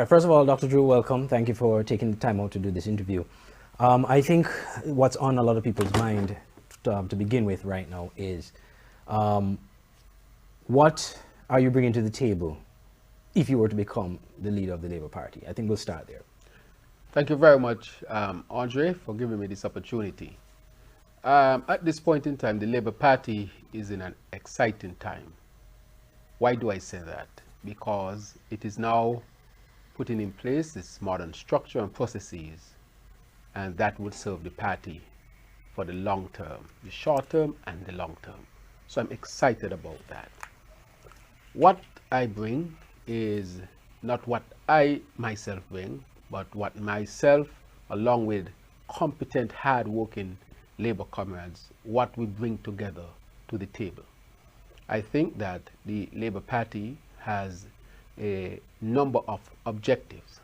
right, first of all, Dr. Drew, welcome. Thank you for taking the time out to do this interview. I think what's on a lot of people's mind to begin with right now is what are you bringing to the table if you were to become the leader of the Labour Party? I think we'll start there. Thank you very much, Andre, for giving me this opportunity. At this point in time, the Labour Party is in an exciting time. Why do I say that? Because it is now putting in place this modern structure and processes, and that will serve the party for the long term, the short term and the long term. So I'm excited about that. What I bring is not what I myself bring, but what myself, along with competent, hard-working Labour comrades, what we bring together to the table. I think that the Labour Party has a number of objectives,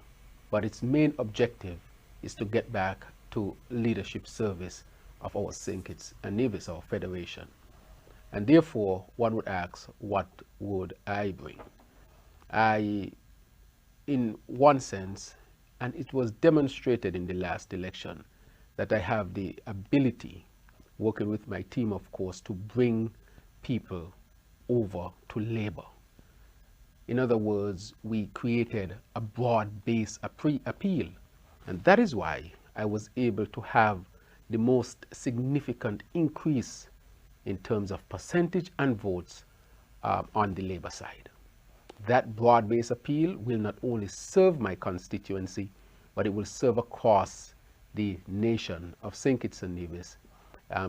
but its main objective is to get back to leadership service of our St. Kitts and Nevis, our federation. And therefore, one would ask, what would I bring? In one sense, and it was demonstrated in the last election, that I have the ability, working with my team, of course, to bring people over to Labour. In other words, we created a broad-based appeal, and that is why I was able to have the most significant increase in terms of percentage and votes on the Labour side. That broad-based appeal will not only serve my constituency, but it will serve across the nation of St. Kitts and Nevis,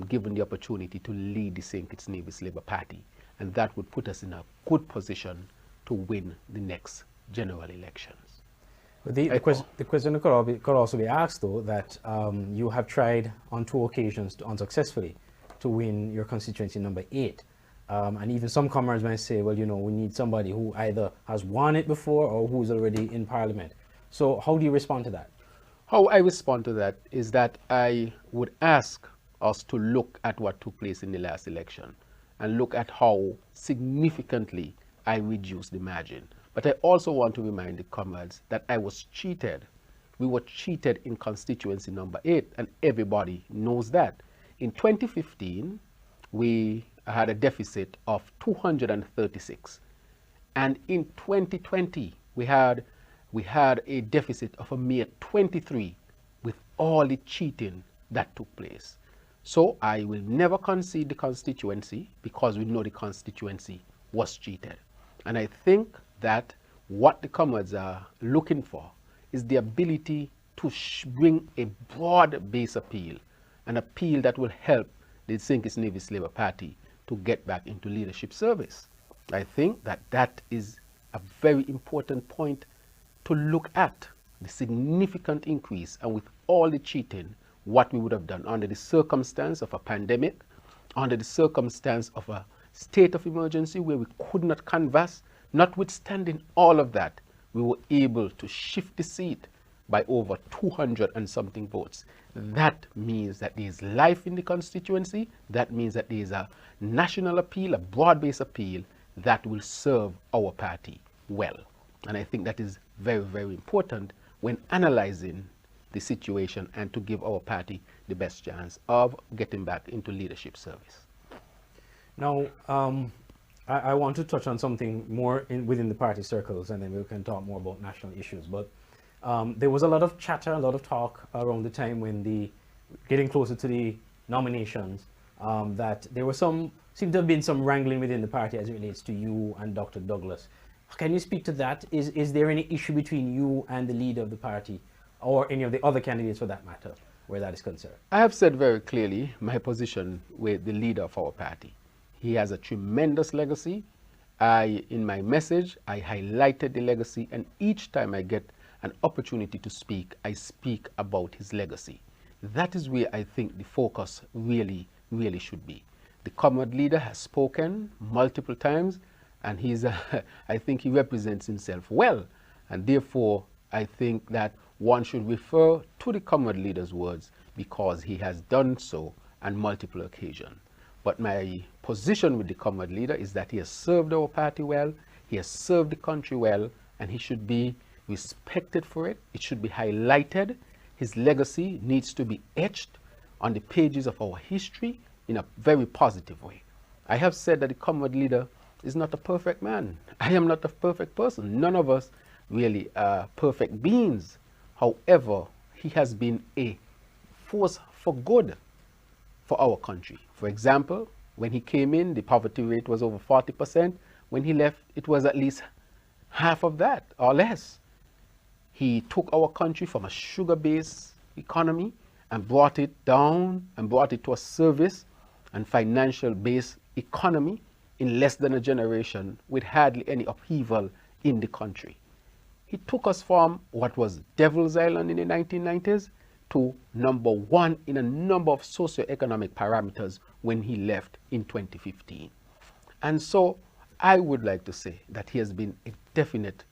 given the opportunity to lead the St. Kitts and Nevis Labour Party. And that would put us in a good position to win the next general elections. But the question could also be asked, though, that you have tried on 2 occasions unsuccessfully to win your constituency number 8. And even some comrades might say, well, you know, we need somebody who either has won it before or who's already in Parliament. So how do you respond to that? How I respond to that is that I would ask us to look at what took place in the last election and look at how significantly I reduced the margin. But I also want to remind the comrades that I was cheated. We were cheated in constituency number 8, and everybody knows that. In 2015, we had a deficit of 236. And in 2020, we had a deficit of a mere 23 with all the cheating that took place. So I will never concede the constituency because we know the constituency was cheated. And I think that what the comrades are looking for is the ability to bring a broad-based appeal, an appeal that will help the St. Kitts and Nevis Labour Party to get back into leadership service. I think that that is a very important point to look at, the significant increase, and with all the cheating, what we would have done under the circumstance of a pandemic, under the circumstance of a state of emergency where we could not canvass. Notwithstanding all of that, we were able to shift the seat by over 200 and something votes. That means that there is life in the constituency. That means that there is a national appeal, a broad-based appeal that will serve our party well. And I think that is very, very important when analyzing the situation and to give our party the best chance of getting back into leadership service. Now, I want to touch on something more within the party circles, and then we can talk more about national issues. But there was a lot of chatter, a lot of talk around the time when getting closer to the nominations, that there was seemed to have been some wrangling within the party as it relates to you and Dr. Douglas. Can you speak to that? Is there any issue between you and the leader of the party, or any of the other candidates for that matter, where that is concerned? I have said very clearly my position with the leader of our party. He has a tremendous legacy. In my message, I highlighted the legacy, and each time I get an opportunity to speak, I speak about his legacy. That is where I think the focus really, really should be. The comrade leader has spoken multiple times, and I think he represents himself well. And therefore, I think that one should refer to the comrade leader's words because he has done so on multiple occasions. But my position with the comrade leader is that he has served our party well, he has served the country well, and he should be respected for it. It should be highlighted. His legacy needs to be etched on the pages of our history in a very positive way. I have said that the Commonwealth leader is not a perfect man. I am not a perfect person. None of us really are perfect beings. However, he has been a force for good for our country. For example, when he came in, the poverty rate was over 40%. When he left, it was at least half of that or less. He took our country from a sugar-based economy and brought it down and brought it to a service and financial-based economy in less than a generation with hardly any upheaval in the country. He took us from what was Devil's Island in the 1990s to #1 in a number of socioeconomic parameters when he left in 2015. And so I would like to say that he has been a definite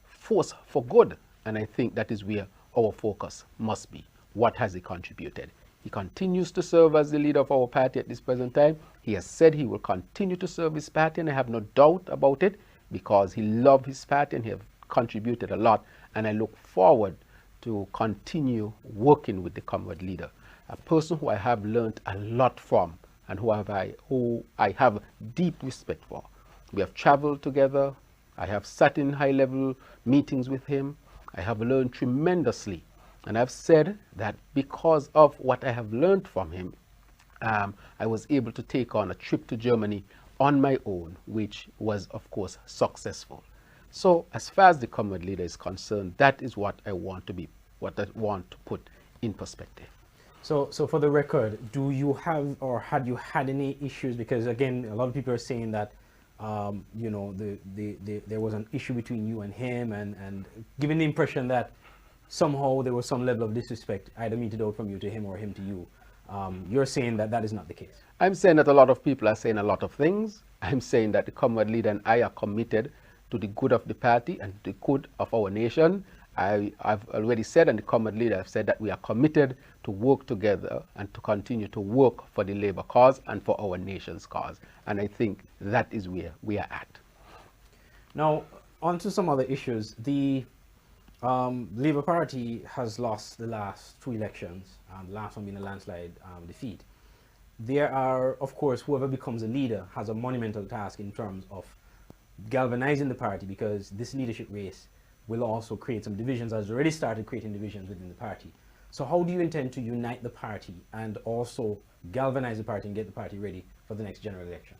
force for good. And I think that is where our focus must be. What has he contributed? He continues to serve as the leader of our party at this present time. He has said he will continue to serve his party, and I have no doubt about it because he loved his party and he has contributed a lot. And I look forward to continue working with the Commonwealth leader, a person who I have learned a lot from and who I have deep respect for. We have traveled together. I have sat in high-level meetings with him. I have learned tremendously. And I've said that because of what I have learned from him, I was able to take on a trip to Germany on my own, which was, of course, successful. So as far as the Commonwealth leader is concerned, that is what I want to put in perspective. So for the record, do you have or had you had any issues? Because again, a lot of people are saying that you know, there was an issue between you and him, and giving the impression that somehow there was some level of disrespect either meted out from you to him or him to you. You're saying that that is not the case. I'm saying that a lot of people are saying a lot of things. I'm saying that the Commonwealth leader and I are committed to the good of the party and the good of our nation. I've already said, and the Commonwealth leader have said, that we are committed to work together and to continue to work for the Labour cause and for our nation's cause. And I think that is where we are at. Now, on to some other issues. The Labour Party has lost the last 2 elections, the last one being a landslide defeat. There are, of course, whoever becomes a leader has a monumental task in terms of galvanizing the party, because this leadership race will also create some divisions, has already started creating divisions within the party. So how do you intend to unite the party and also galvanize the party and get the party ready for the next general election?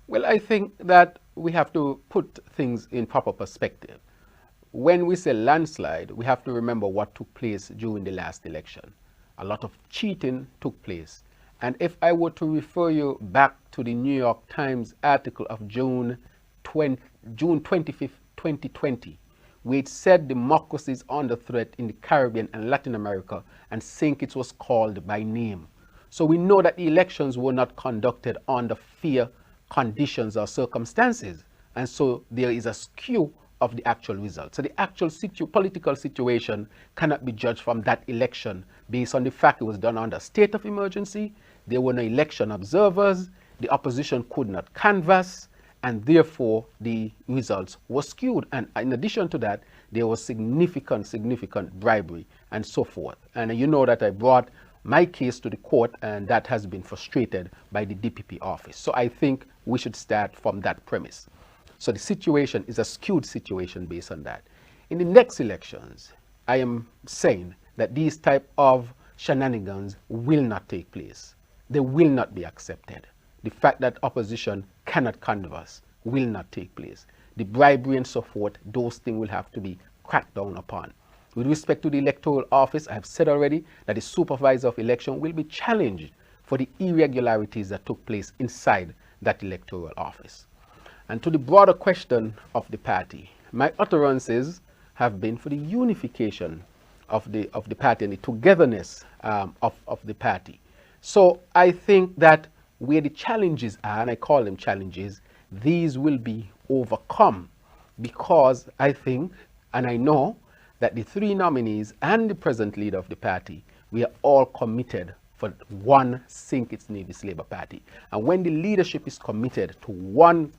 Well, I think that we have to put things in proper perspective. When we say landslide, we have to remember what took place during the last election. A lot of cheating took place. And if I were to refer you back to the New York Times article of June 25th, 2020, which said democracy is under threat in the Caribbean and Latin America, and think it was called by name. So we know that the elections were not conducted under fair conditions or circumstances. And so there is a skew of the actual result. So the actual political situation cannot be judged from that election based on the fact it was done under state of emergency. There were no election observers. The opposition could not canvass, and therefore the results were skewed. And in addition to that, there was significant bribery and so forth. And you know that I brought my case to the court, and that has been frustrated by the DPP office. So I think we should start from that premise. So the situation is a skewed situation based on that. In the next elections, I am saying that these type of shenanigans will not take place. They will not be accepted. The fact that opposition cannot canvass will not take place. The bribery and so forth, those things will have to be cracked down upon. With respect to the electoral office, I have said already that the supervisor of election will be challenged for the irregularities that took place inside that electoral office. And to the broader question of the party, my utterances have been for the unification of the party and the togetherness of the party. So I think that where the challenges are, and I call them challenges, these will be overcome, because I think and I know that the 3 nominees and the present leader of the party, we are all committed for one sink its Navy's Labour Party. And when the leadership is committed to one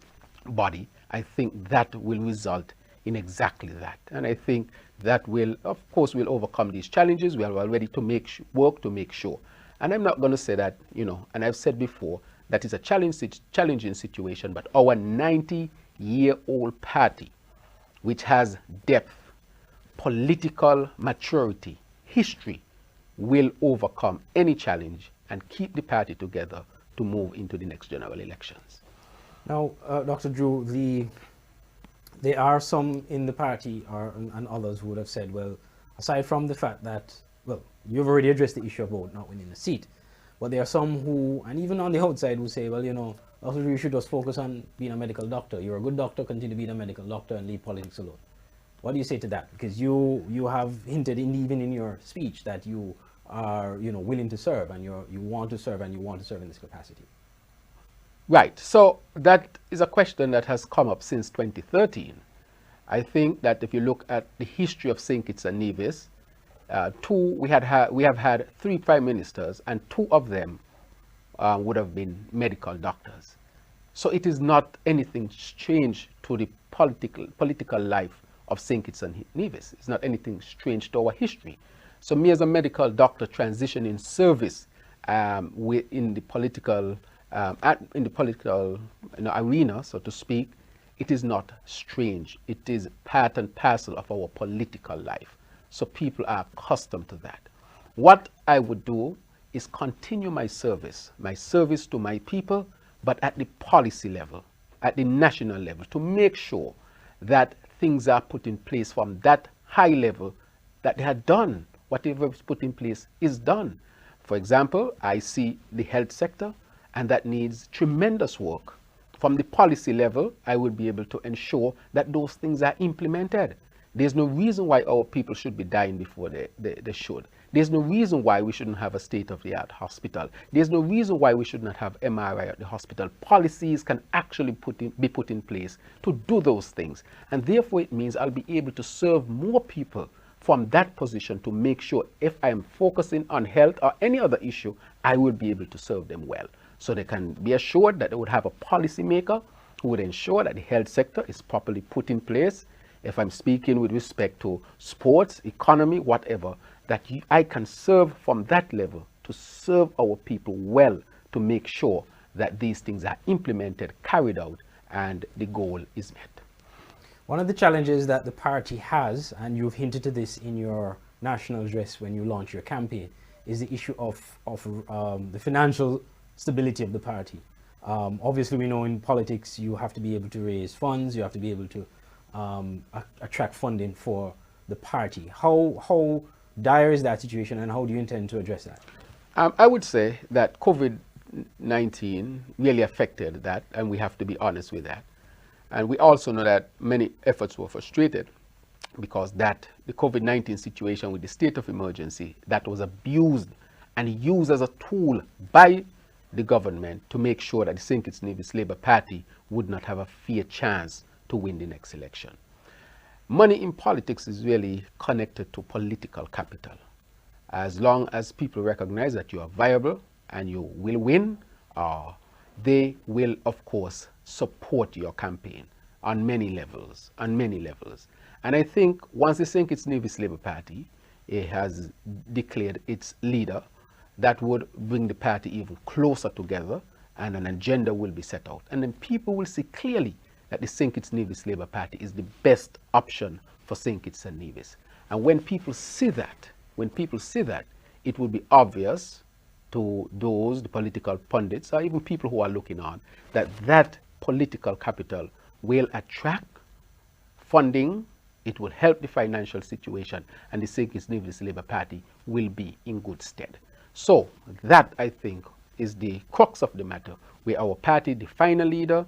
body, I think that will result in exactly that. And I think that will, of course, will overcome these challenges. We are already to work to make sure. And I'm not going to say that, you know, and I've said before, that is a challenging situation, but our 90-year-old party, which has depth, political maturity, history, will overcome any challenge and keep the party together to move into the next general elections. Now, Dr. Drew, there are some in the party and others who would have said, well, aside from the fact that, well, you've already addressed the issue about not winning a seat, but there are some who, and even on the outside, who say, well, you know, Dr. Drew, you should just focus on being a medical doctor. You're a good doctor, continue being a medical doctor and leave politics alone. What do you say to that? Because you have hinted even in your speech that you are, you know, willing to serve, and you want to serve, and you want to serve in this capacity. Right. So that is a question that has come up since 2013. I think that if you look at the history of St. Kitts and Nevis, we have had 3 prime ministers, and 2 of them would have been medical doctors. So it is not anything strange to the political life of St. Kitts and Nevis. It's not anything strange to our history. So me as a medical doctor transitioning service in the political arena, so to speak, it is not strange. It is part and parcel of our political life. So people are accustomed to that. What I would do is continue my service to my people, but at the policy level, at the national level, to make sure that things are put in place from that high level, that they are done. Whatever is put in place is done. For example, I see the health sector, and that needs tremendous work. From the policy level, I will be able to ensure that those things are implemented. There's no reason why our people should be dying before they should. There's no reason why we shouldn't have a state-of-the-art hospital. There's no reason why we should not have MRI at the hospital. Policies can actually be put in place to do those things. And therefore, it means I'll be able to serve more people from that position to make sure if I am focusing on health or any other issue, I will be able to serve them well. So they can be assured that they would have a policymaker who would ensure that the health sector is properly put in place. If I'm speaking with respect to sports, economy, whatever, that I can serve from that level to serve our people well, to make sure that these things are implemented, carried out, and the goal is met. One of the challenges that the party has, and you've hinted to this in your national address when you launch your campaign, is the issue of the financial stability of the party. Obviously, we know in politics you have to be able to raise funds, you have to be able to attract funding for the party. How dire is that situation, and how do you intend to address that? I would say that COVID-19 really affected that, and we have to be honest with that. And we also know that many efforts were frustrated because the COVID-19 situation with the state of emergency, that was abused and used as a tool by the government to make sure that the St. Kitts Nevis Labour Party would not have a fair chance to win the next election. Money in politics is really connected to political capital. As long as people recognize that you are viable and you will win, they will, of course, support your campaign on many levels, And I think once the St. Kitts Nevis Labour Party has declared its leader, that would bring the party even closer together, and an agenda will be set out. And then people will see clearly that the St. Kitts Nevis Labour Party is the best option for St. Kitts and Nevis. And when people see that, it will be obvious to those, the political pundits, or even people who are looking on, that political capital will attract funding, it will help the financial situation, and the St. Kitts Nevis Labour Party will be in good stead. So that, I think, is the crux of the matter, where our party, the final leader,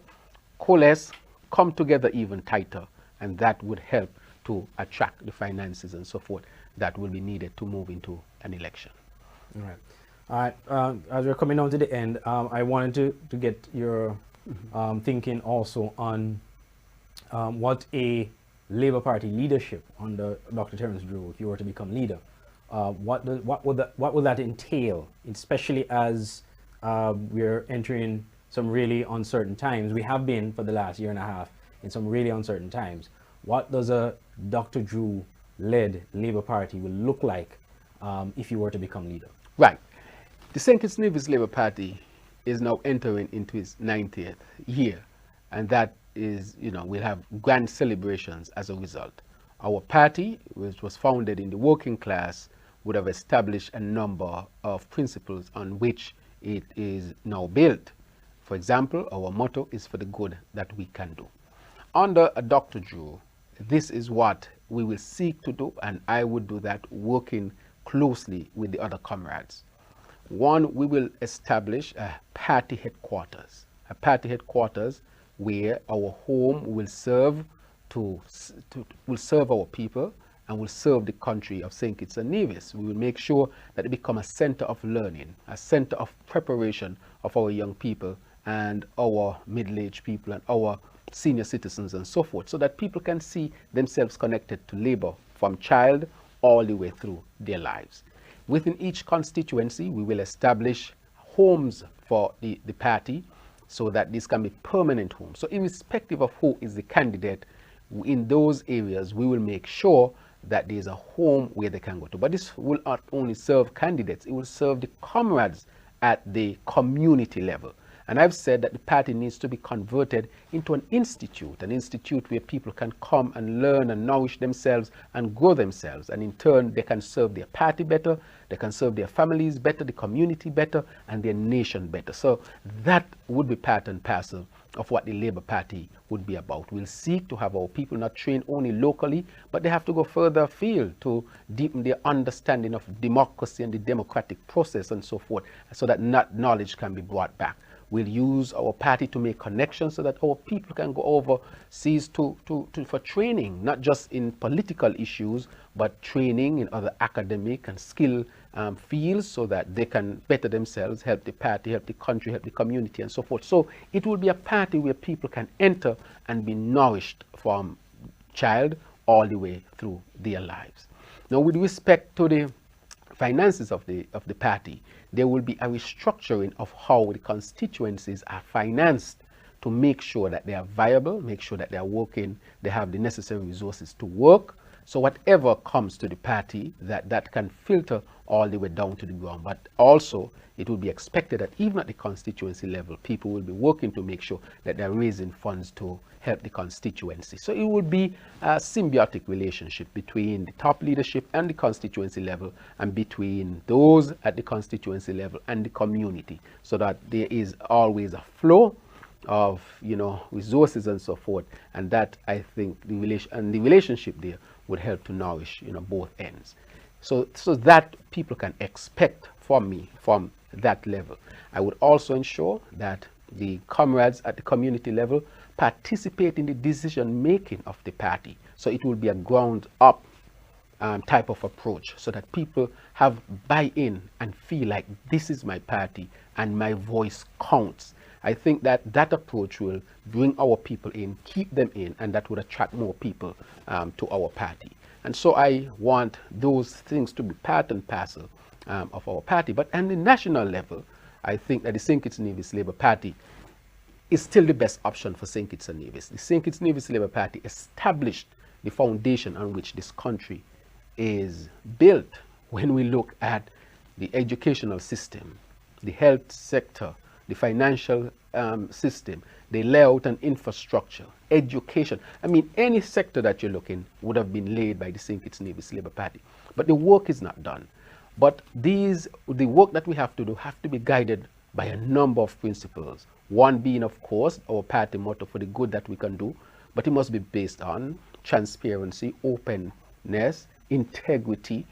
coalesce, come together even tighter, and that would help to attract the finances and so forth that will be needed to move into an election. All right. As we're coming down to the end, I wanted to get your thinking also on what a Labour Party leadership under Dr. Terrance Drew, if you were to become leader, what would that entail, especially as we're entering some really uncertain times? We have been for the last year and a half in some really uncertain times. what does a Dr. Drew-led Labour Party will look like if you were to become leader? Right. The St. Kitts Nevis Labour Party is now entering into its 90th year, and that is, we'll have grand celebrations as a result. Our party, which was founded in the working class, would have established a number of principles on which it is now built. For example, our motto is for the good that we can do. Under a Dr. Drew, this is what we will seek to do, and I would do that working closely with the other comrades. One, we will establish a party headquarters where our home will serve our people and will serve the country of St. Kitts and Nevis. We will make sure that it become a center of learning, a center of preparation of our young people and our middle-aged people and our senior citizens and so forth, so that people can see themselves connected to labor from child all the way through their lives. Within each constituency, we will establish homes for the party so that this can be permanent homes. So irrespective of who is the candidate, in those areas, we will make sure that there is a home where they can go to. But this will not only serve candidates, it will serve the comrades at the community level. And I've said that the party needs to be converted into an institute where people can come and learn and nourish themselves and grow themselves. And in turn, they can serve their party better, they can serve their families better, the community better, and their nation better. So that would be part and parcel of what the Labour Party would be about. We'll seek to have our people not trained only locally, but they have to go further afield to deepen their understanding of democracy and the democratic process and so forth, so that knowledge can be brought back. We'll use our party to make connections so that our people can go overseas for training, not just in political issues, but training in other academic and skill fields, so that they can better themselves, help the party, help the country, help the community, and so forth. So it will be a party where people can enter and be nourished from child all the way through their lives. Now, with respect to the finances of the party, there will be a restructuring of how the constituencies are financed to make sure that they are viable, make sure that they are working, they have the necessary resources to work. So whatever comes to the party, that can filter all the way down to the ground. But also, it will be expected that even at the constituency level, people will be working to make sure that they're raising funds to help the constituency. So it will be a symbiotic relationship between the top leadership and the constituency level, and between those at the constituency level and the community, so that there is always a flow of resources and so forth. And that, I think, the relationship there would help to nourish both ends. So that people can expect from me from that level. I would also ensure that the comrades at the community level participate in the decision making of the party. So it will be a ground up type of approach, so that people have buy-in and feel like this is my party and my voice counts. I think that approach will bring our people in, keep them in, and that would attract more people to our party. And so I want those things to be part and parcel of our party. But on the national level, I think that the St. Kitts and Nevis Labour Party is still the best option for St. Kitts and Nevis. The St. Kitts and Nevis Labour Party established the foundation on which this country is built. When we look at the educational system, the health sector, the financial system, the layout and infrastructure, education. I mean, any sector that you look in would have been laid by the St. Kitts and Nevis Labour Party. But the work is not done. But the work that we have to do have to be guided by a number of principles. One being, of course, our party motto, for the good that we can do, but it must be based on transparency, openness, integrity,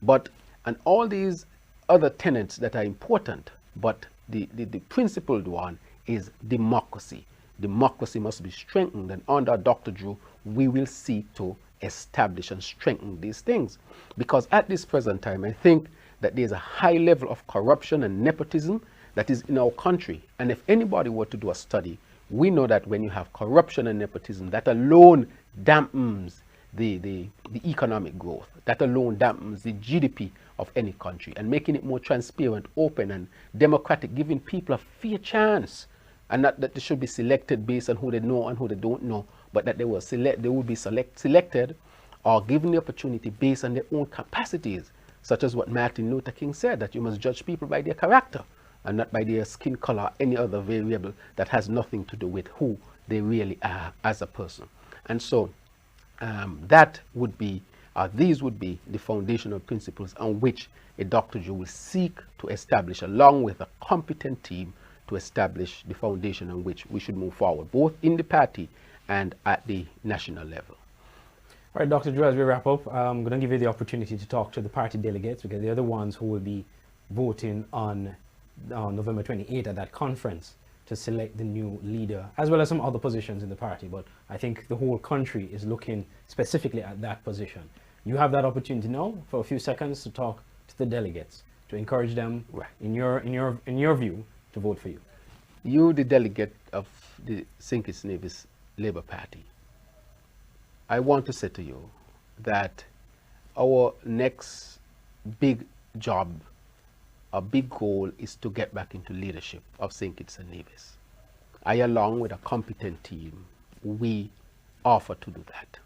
and all these other tenets that are important. But the principled one is democracy. Democracy must be strengthened, and under Dr. Drew, we will seek to establish and strengthen these things. Because at this present time, I think that there's a high level of corruption and nepotism that is in our country. And if anybody were to do a study, we know that when you have corruption and nepotism, that alone dampens the economic growth. That alone dampens the GDP of any country, and making it more transparent, open, and democratic, giving people a fair chance, and not that they should be selected based on who they know and who they don't know, but that they will be selected or given the opportunity based on their own capacities, such as what Martin Luther King said, that you must judge people by their character and not by their skin color or any other variable that has nothing to do with who they really are as a person. And so these would be the foundational principles on which a Dr. Drew will seek to establish, along with a competent team, to establish the foundation on which we should move forward, both in the party and at the national level. All right, Dr. Drew, as we wrap up, I'm going to give you the opportunity to talk to the party delegates, because they're the ones who will be voting on November 28th at that conference to select the new leader, as well as some other positions in the party. But I think the whole country is looking specifically at that position. You have that opportunity now for a few seconds to talk to the delegates, to encourage them, in your view, to vote for you. You, the delegate of the St. Kitts Nevis Labour Party, I want to say to you that our next big job, a big goal, is to get back into leadership of St. Kitts and Nevis. I, along with a competent team, we offer to do that.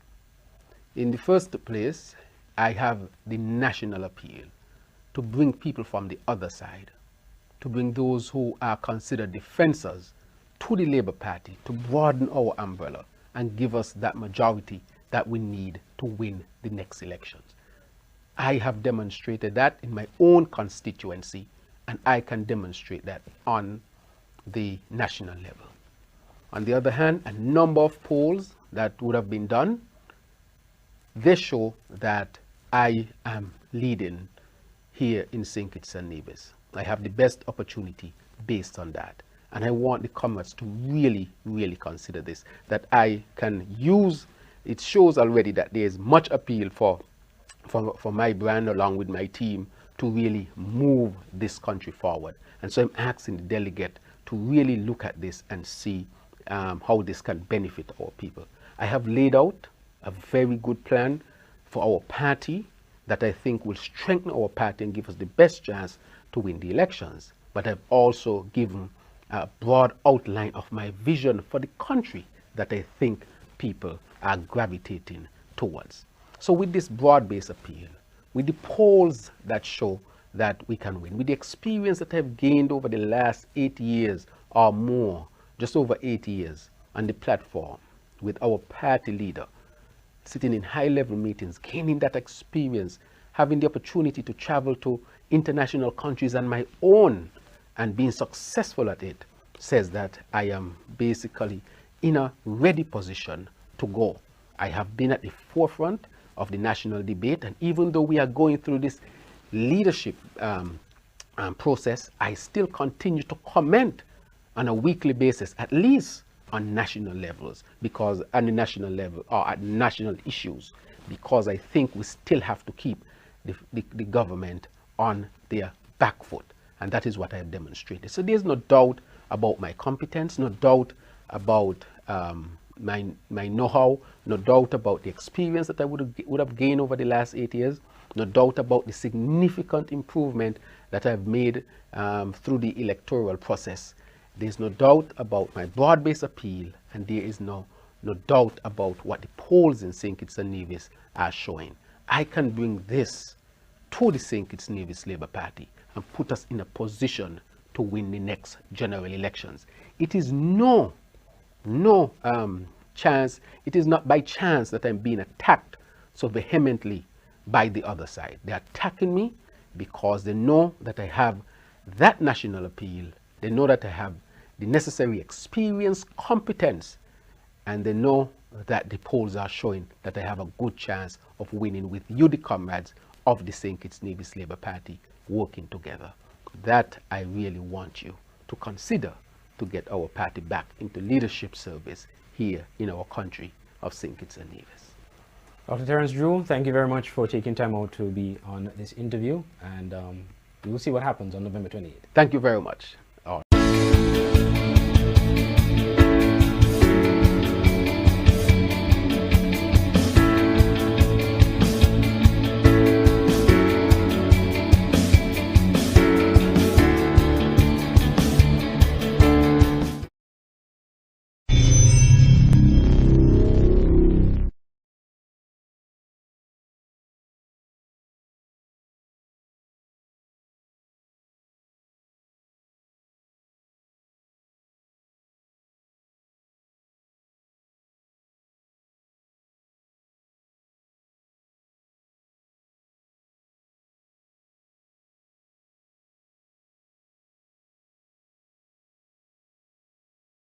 In the first place, I have the national appeal to bring people from the other side, to bring those who are considered defenders to the Labour Party, to broaden our umbrella and give us that majority that we need to win the next elections. I have demonstrated that in my own constituency, and I can demonstrate that on the national level. On the other hand, a number of polls that would have been done, they show that I am leading here in St. Kitts and Nevis. I have the best opportunity based on that. And I want the comrades to really, really consider this, that I can use. It shows already that there is much appeal for my brand, along with my team, to really move this country forward. And so I'm asking the delegate to really look at this and see how this can benefit our people. I have laid out a very good plan for our party that I think will strengthen our party and give us the best chance to win the elections. But I've also given a broad outline of my vision for the country that I think people are gravitating towards. So with this broad-based appeal, with the polls that show that we can win, with the experience that I've gained over the last 8 years or more, just over 8 years on the platform with our party leader, sitting in high-level meetings, gaining that experience, having the opportunity to travel to international countries on my own and being successful at it, says that I am basically in a ready position to go. I have been at the forefront of the national debate, and even though we are going through this leadership process, I still continue to comment on a weekly basis, at least on national levels, because on the national level or at national issues, because I think we still have to keep the government on their back foot, and that is what I have demonstrated. So there's no doubt about my competence, no doubt about my know-how, no doubt about the experience that I would have gained over the last 8 years, no doubt about the significant improvement that I've made through the electoral process. There's no doubt about my broad-based appeal, and there is no doubt about what the polls in St. Kitts and Nevis are showing. I can bring this to the St. Kitts and Nevis Labour Party and put us in a position to win the next general elections. It is no chance, it is not by chance that I'm being attacked so vehemently by the other side. They're attacking me because they know that I have that national appeal. They know that I have the necessary experience, competence, and they know that the polls are showing that I have a good chance of winning with you, the comrades of the St. Kitts Nevis Labour Party, working together. That I really want you to consider to get our party back into leadership service here in our country of St. Kitts and Nevis. Dr. Terrance Drew, thank you very much for taking time out to be on this interview, and we will see what happens on November 28th. Thank you very much.